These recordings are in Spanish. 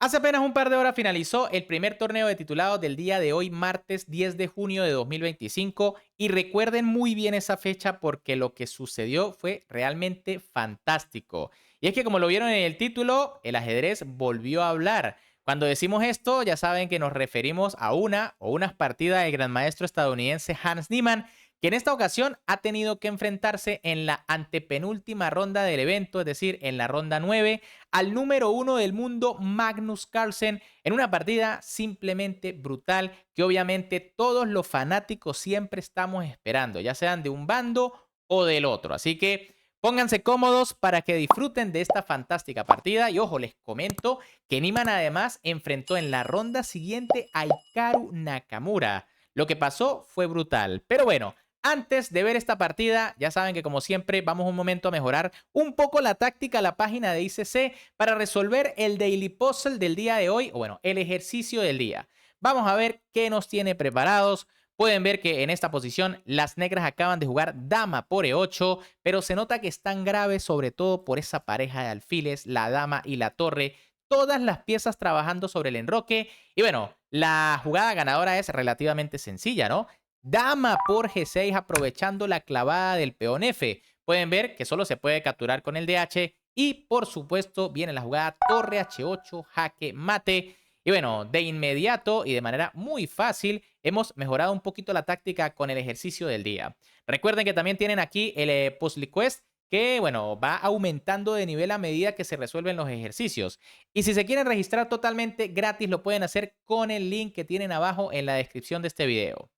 Hace apenas un par de horas finalizó el primer torneo de titulados del día de hoy, martes 10 de junio de 2025, y recuerden muy bien esa fecha porque lo que sucedió fue realmente fantástico. Y es que como lo vieron en el título, el ajedrez volvió a hablar. Cuando decimos esto, ya saben que nos referimos a una o unas partidas del gran maestro estadounidense Hans Niemann, que en esta ocasión ha tenido que enfrentarse en la antepenúltima ronda del evento, es decir, en la ronda 9, al número uno del mundo, Magnus Carlsen, en una partida simplemente brutal que obviamente todos los fanáticos siempre estamos esperando, ya sean de un bando o del otro. Así que pónganse cómodos para que disfruten de esta fantástica partida. Y ojo, les comento que Niman además enfrentó en la ronda siguiente a Hikaru Nakamura. Lo que pasó fue brutal. Pero bueno, antes de ver esta partida, ya saben que como siempre vamos un momento a mejorar un poco la táctica, la página de ICC para resolver el Daily Puzzle del día de hoy, o bueno, el ejercicio del día. Vamos a ver qué nos tiene preparados. Pueden ver que en esta posición las negras acaban de jugar dama por E8, pero se nota que están graves sobre todo por esa pareja de alfiles, la dama y la torre, todas las piezas trabajando sobre el enroque. Y bueno, la jugada ganadora es relativamente sencilla, ¿no? Dama por G6 aprovechando la clavada del peón F. Pueden ver que solo se puede capturar con el DH y por supuesto viene la jugada torre H8, jaque mate. Y bueno, de inmediato y de manera muy fácil hemos mejorado un poquito la táctica con el ejercicio del día. Recuerden que también tienen aquí el Puzzle Quest que, bueno, va aumentando de nivel a medida que se resuelven los ejercicios. Y si se quieren registrar totalmente gratis, lo pueden hacer con el link que tienen abajo en la descripción de este video.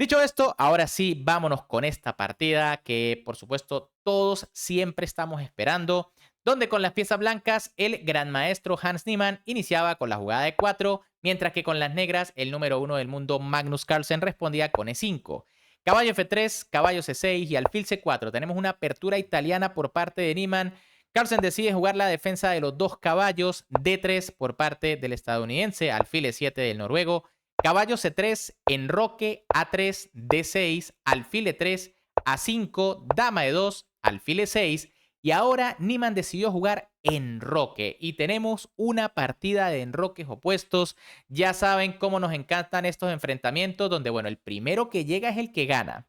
Dicho esto, ahora sí, vámonos con esta partida que, por supuesto, todos siempre estamos esperando, donde con las piezas blancas el gran maestro Hans Niemann iniciaba con la jugada de 4, mientras que con las negras el número uno del mundo Magnus Carlsen respondía con E5. Caballo F3, caballo C6 y alfil C4. Tenemos una apertura italiana por parte de Niemann. Carlsen decide jugar la defensa de los dos caballos, D3 por parte del estadounidense, alfil E7 del noruego, caballo C3, enroque A3, D6, alfil E3, A5, dama E2, alfil E6. Y ahora Niemann decidió jugar enroque. Y tenemos una partida de enroques opuestos. Ya saben cómo nos encantan estos enfrentamientos donde, bueno, el primero que llega es el que gana.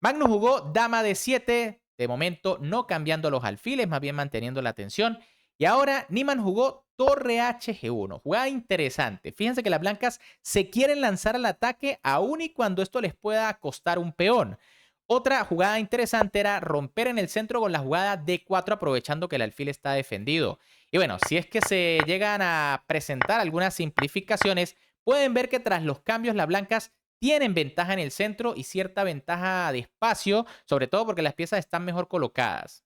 Magnus jugó dama de 7, de momento no cambiando los alfiles, más bien manteniendo la tensión. Y ahora Niemann jugó torre HG1, jugada interesante. Fíjense que las blancas se quieren lanzar al ataque aun y cuando esto les pueda costar un peón. Otra jugada interesante era romper en el centro con la jugada D4 aprovechando que el alfil está defendido. Y bueno, si es que se llegan a presentar algunas simplificaciones, pueden ver que tras los cambios las blancas tienen ventaja en el centro y cierta ventaja de espacio, sobre todo porque las piezas están mejor colocadas.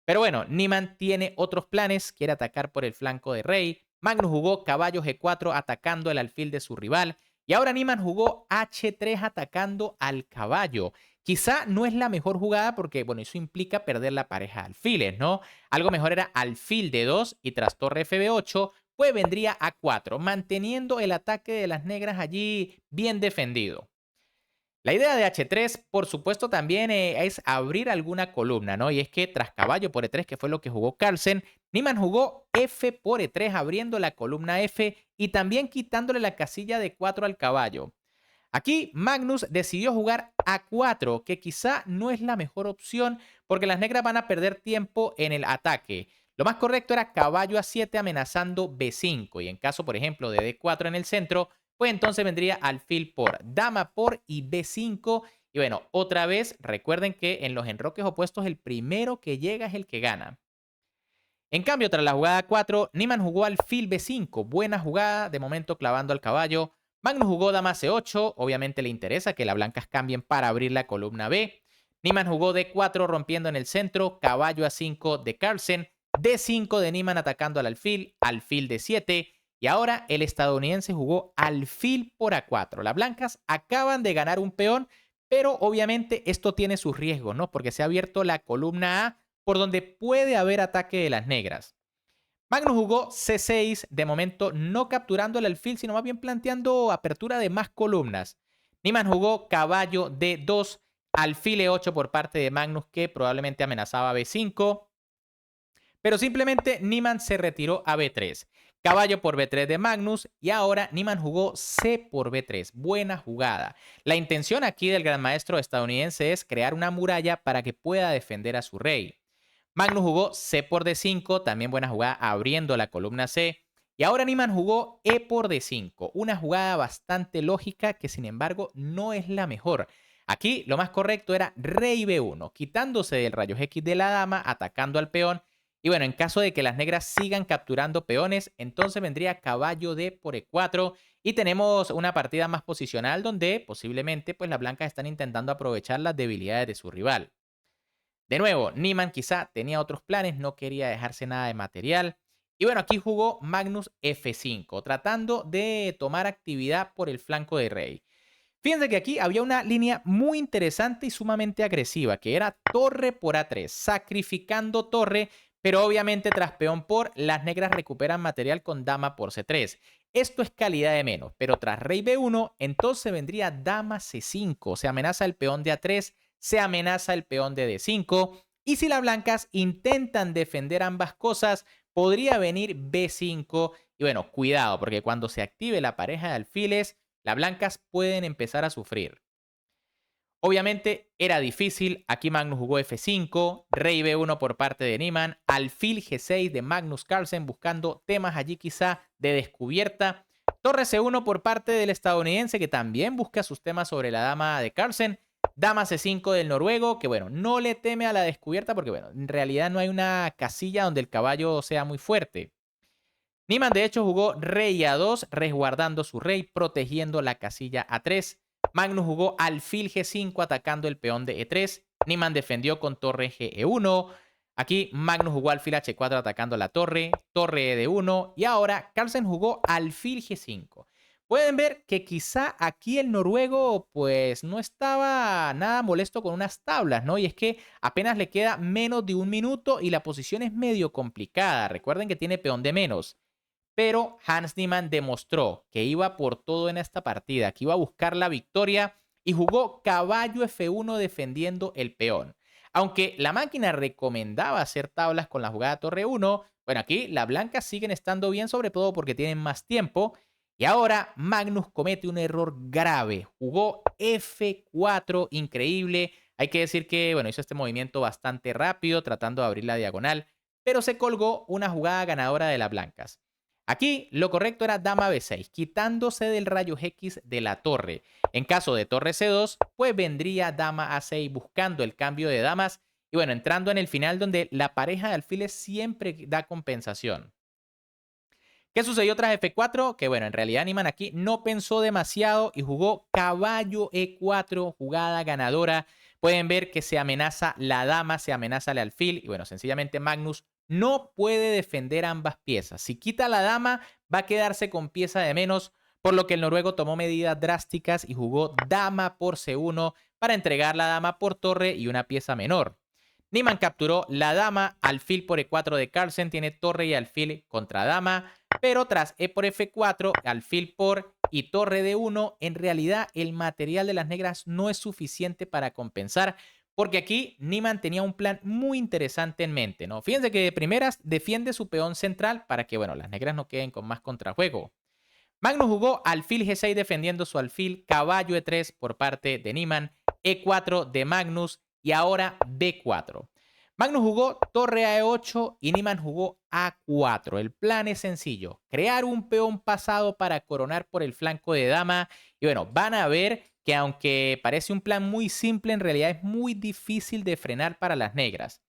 Pero bueno, Niemann tiene otros planes, quiere atacar por el flanco de rey. Magnus jugó caballo G4 atacando el alfil de su rival. Y ahora Niemann jugó H3 atacando al caballo. Quizá no es la mejor jugada porque, bueno, eso implica perder la pareja de alfiles, ¿no? Algo mejor era alfil D2 y tras torre FB8, pues vendría A4, manteniendo el ataque de las negras allí bien defendido. La idea de H3, por supuesto, también es abrir alguna columna, ¿no? Y es que tras caballo por E3, que fue lo que jugó Carlsen, Niemann jugó F por E3, abriendo la columna F y también quitándole la casilla de 4 al caballo. Aquí Magnus decidió jugar A4, que quizá no es la mejor opción porque las negras van a perder tiempo en el ataque. Lo más correcto era caballo A7 amenazando B5 y en caso, por ejemplo, de D4 en el centro, pues entonces vendría alfil por, dama por y B5. Y bueno, otra vez recuerden que en los enroques opuestos el primero que llega es el que gana. En cambio, tras la jugada 4, Niemann jugó alfil B5, buena jugada, de momento clavando al caballo. Magnus jugó dama C8, obviamente le interesa que las blancas cambien para abrir la columna B. Niemann jugó D4 rompiendo en el centro, caballo A5 de Carlsen, D5 de Niemann atacando al alfil D7 y ahora el estadounidense jugó alfil por A4. Las blancas acaban de ganar un peón, pero obviamente esto tiene sus riesgos, ¿no? Porque se ha abierto la columna A por donde puede haber ataque de las negras. Magnus jugó C6, de momento no capturando el alfil, sino más bien planteando apertura de más columnas. Niemann jugó caballo D2, alfil E8 por parte de Magnus, que probablemente amenazaba B5. pero simplemente Niemann se retiró a B3. Caballo por B3 de Magnus y ahora Niemann jugó C por B3. Buena jugada. La intención aquí del gran maestro estadounidense es crear una muralla para que pueda defender a su rey. Magnus jugó C por D5, también buena jugada abriendo la columna C. Y ahora Niemann jugó E por D5, una jugada bastante lógica que sin embargo no es la mejor. Aquí lo más correcto era rey B1, quitándose del rayos X de la dama, atacando al peón. Y bueno, en caso de que las negras sigan capturando peones, entonces vendría caballo D por E4 y tenemos una partida más posicional donde posiblemente pues las blancas están intentando aprovechar las debilidades de su rival. De nuevo, Niemann quizá tenía otros planes, no quería dejarse nada de material. Y bueno, aquí jugó Magnus F5, tratando de tomar actividad por el flanco de rey. Fíjense que aquí había una línea muy interesante y sumamente agresiva, que era torre por A3, sacrificando torre, pero obviamente tras peón por, las negras recuperan material con dama por C3. Esto es calidad de menos, pero tras rey B1, entonces vendría dama C5, se amenaza el peón de A3, se amenaza el peón de D5, y si las blancas intentan defender ambas cosas, podría venir B5, y bueno, cuidado, porque cuando se active la pareja de alfiles, las blancas pueden empezar a sufrir. Obviamente era difícil, aquí Magnus jugó F5, rey B1 por parte de Niemann, alfil G6 de Magnus Carlsen buscando temas allí quizá de descubierta, torre C1 por parte del estadounidense que también busca sus temas sobre la dama de Carlsen, dama C5 del noruego que bueno, no le teme a la descubierta porque bueno, en realidad no hay una casilla donde el caballo sea muy fuerte. Niemann de hecho jugó rey A2, resguardando su rey, protegiendo la casilla A3. Magnus jugó alfil G5 atacando el peón de E3. Niemann defendió con torre GE1. Aquí Magnus jugó alfil H4 atacando la torre, torre ED1 y ahora Carlsen jugó alfil G5. Pueden ver que quizá aquí el noruego pues no estaba nada molesto con unas tablas, ¿no? Y es que apenas le queda menos de un minuto y la posición es medio complicada. Recuerden que tiene peón de menos. Pero Hans Niemann demostró que iba por todo en esta partida, que iba a buscar la victoria y jugó caballo F1 defendiendo el peón. Aunque la máquina recomendaba hacer tablas con la jugada torre 1, bueno, aquí las blancas siguen estando bien, sobre todo porque tienen más tiempo. Y ahora Magnus comete un error grave. Jugó F4, increíble. Hay que decir que, bueno, hizo este movimiento bastante rápido, tratando de abrir la diagonal, pero se colgó una jugada ganadora de las blancas. Aquí lo correcto era dama B6, quitándose del rayo X de la torre. En caso de torre C2, pues vendría dama A6 buscando el cambio de damas y bueno, entrando en el final donde la pareja de alfiles siempre da compensación. ¿Qué sucedió tras F4? Que bueno, en realidad Niemann aquí no pensó demasiado y jugó caballo E4, jugada ganadora. Pueden ver que se amenaza la dama, se amenaza el alfil y bueno, sencillamente Magnus no puede defender ambas piezas. Si quita la dama, va a quedarse con pieza de menos, por lo que el noruego tomó medidas drásticas y jugó dama por C1 para entregar la dama por torre y una pieza menor. Niemann capturó la dama, alfil por E4 de Carlsen, tiene torre y alfil contra dama, pero tras E por F4, alfil por y torre D1, en realidad el material de las negras no es suficiente para compensar, porque aquí Niemann tenía un plan muy interesante en mente, ¿no? Fíjense que de primeras defiende su peón central para que, bueno, las negras no queden con más contrajuego. Magnus jugó alfil G6 defendiendo su alfil, caballo E3 por parte de Niemann, E4 de Magnus y ahora B4. Magnus jugó torre a E8 y Niemann jugó A4. El plan es sencillo, crear un peón pasado para coronar por el flanco de dama. Y bueno, van a ver que aunque parece un plan muy simple, en realidad es muy difícil de frenar para las negras.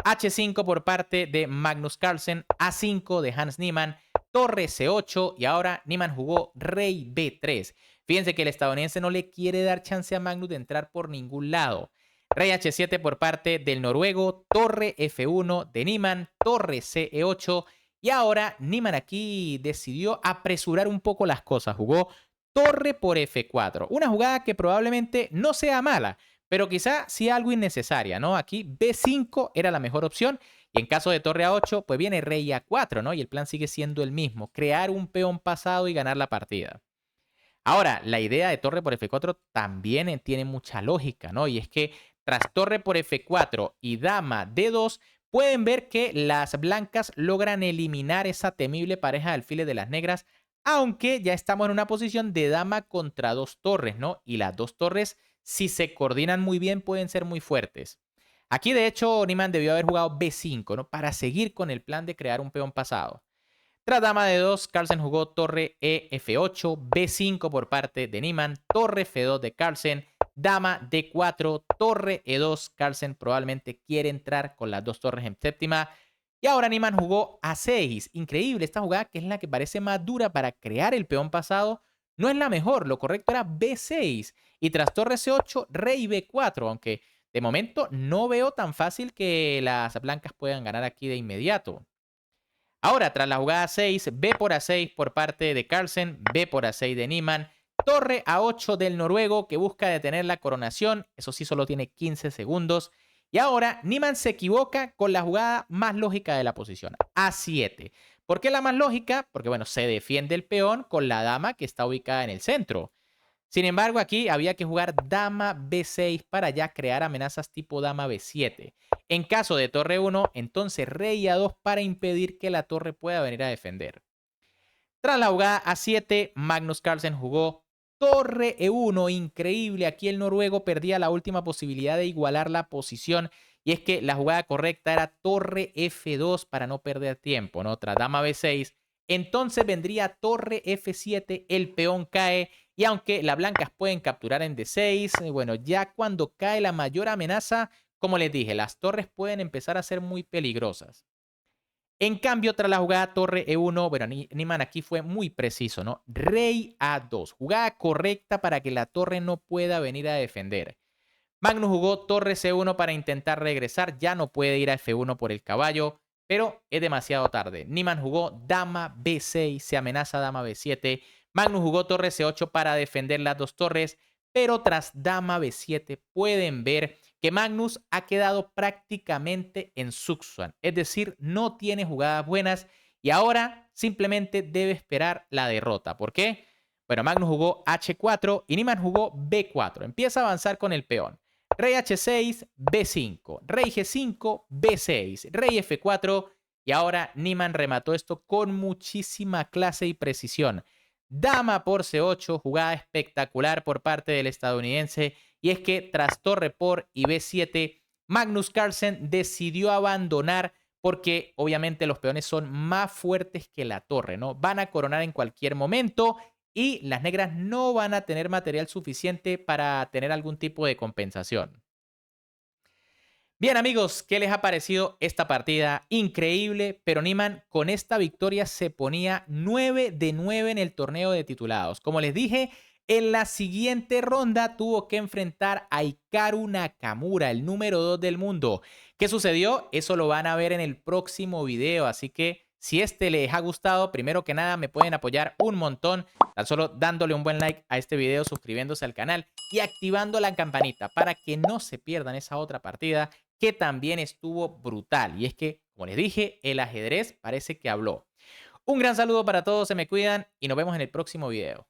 H5 por parte de Magnus Carlsen, A5 de Hans Niemann, torre C8 y ahora Niemann jugó rey B3. Fíjense que el estadounidense no le quiere dar chance a Magnus de entrar por ningún lado. Rey H7 por parte del noruego, torre F1 de Niemann, torre CE8 y ahora Niemann aquí decidió apresurar un poco las cosas. Jugó torre por F4, una jugada que probablemente no sea mala, pero quizá sí algo innecesaria, ¿no? Aquí B5 era la mejor opción y en caso de torre A8, pues viene rey A4, ¿no? Y el plan sigue siendo el mismo, crear un peón pasado y ganar la partida. Ahora, la idea de torre por F4 también tiene mucha lógica, ¿no? Y es que tras torre por F4 y dama D2, pueden ver que las blancas logran eliminar esa temible pareja de alfiles de las negras, aunque ya estamos en una posición de dama contra dos torres, ¿no? Y las dos torres, si se coordinan muy bien, pueden ser muy fuertes. Aquí, de hecho, Niemann debió haber jugado B5, ¿no? Para seguir con el plan de crear un peón pasado. Tras dama de 2, Carlsen jugó torre E F8, B5 por parte de Niemann, torre F2 de Carlsen, dama D4, torre E2. Carlsen probablemente quiere entrar con las dos torres en séptima. Y ahora Niemann jugó A6. Increíble esta jugada, que es la que parece más dura para crear el peón pasado. No es la mejor, lo correcto era B6. Y tras torre C8, rey B4, aunque de momento no veo tan fácil que las blancas puedan ganar aquí de inmediato. Ahora, tras la jugada 6, B por A6 por parte de Carlsen, B por A6 de Niemann, torre A8 del noruego que busca detener la coronación, eso sí solo tiene 15 segundos. Y ahora Niemann se equivoca con la jugada más lógica de la posición, A7. ¿Por qué la más lógica? Porque bueno, se defiende el peón con la dama que está ubicada en el centro. Sin embargo, aquí había que jugar dama B6 para ya crear amenazas tipo dama B7. En caso de torre 1, entonces rey A2 para impedir que la torre pueda venir a defender. Tras la jugada A7, Magnus Carlsen jugó torre E1. Increíble, aquí el noruego perdía la última posibilidad de igualar la posición. Y es que la jugada correcta era torre F2 para no perder tiempo, ¿no? Tras dama B6, entonces vendría torre F7, el peón cae. Y aunque las blancas pueden capturar en D6, bueno, ya cuando cae la mayor amenaza, como les dije, las torres pueden empezar a ser muy peligrosas. En cambio, tras la jugada torre E1, bueno, Niemann aquí fue muy preciso, ¿no? Rey A2, jugada correcta para que la torre no pueda venir a defender. Magnus jugó torre C1 para intentar regresar, ya no puede ir a F1 por el caballo, pero es demasiado tarde. Niemann jugó dama B6, se amenaza dama B7. Magnus jugó torre C8 para defender las dos torres, pero tras dama B7 pueden ver que Magnus ha quedado prácticamente en Zugzwang, es decir, no tiene jugadas buenas y ahora simplemente debe esperar la derrota. ¿Por qué? Bueno, Magnus jugó H4 y Niemann jugó B4. Empieza a avanzar con el peón. Rey H6, B5, rey G5, B6, rey F4 y ahora Niemann remató esto con muchísima clase y precisión. Dama por C8, jugada espectacular por parte del estadounidense. Y es que tras torre por y B7, Magnus Carlsen decidió abandonar porque obviamente los peones son más fuertes que la torre, ¿no? Van a coronar en cualquier momento y las negras no van a tener material suficiente para tener algún tipo de compensación. Bien amigos, ¿qué les ha parecido esta partida? Increíble, pero Niemann con esta victoria se ponía 9 de 9 en el torneo de titulados. Como les dije, en la siguiente ronda tuvo que enfrentar a Hikaru Nakamura, el número 2 del mundo. ¿Qué sucedió? Eso lo van a ver en el próximo video, así que si este les ha gustado, primero que nada me pueden apoyar un montón, tan solo dándole un buen like a este video, suscribiéndose al canal y activando la campanita para que no se pierdan esa otra partida que también estuvo brutal. Y es que, como les dije, el ajedrez parece que habló. Un gran saludo para todos, se me cuidan y nos vemos en el próximo video.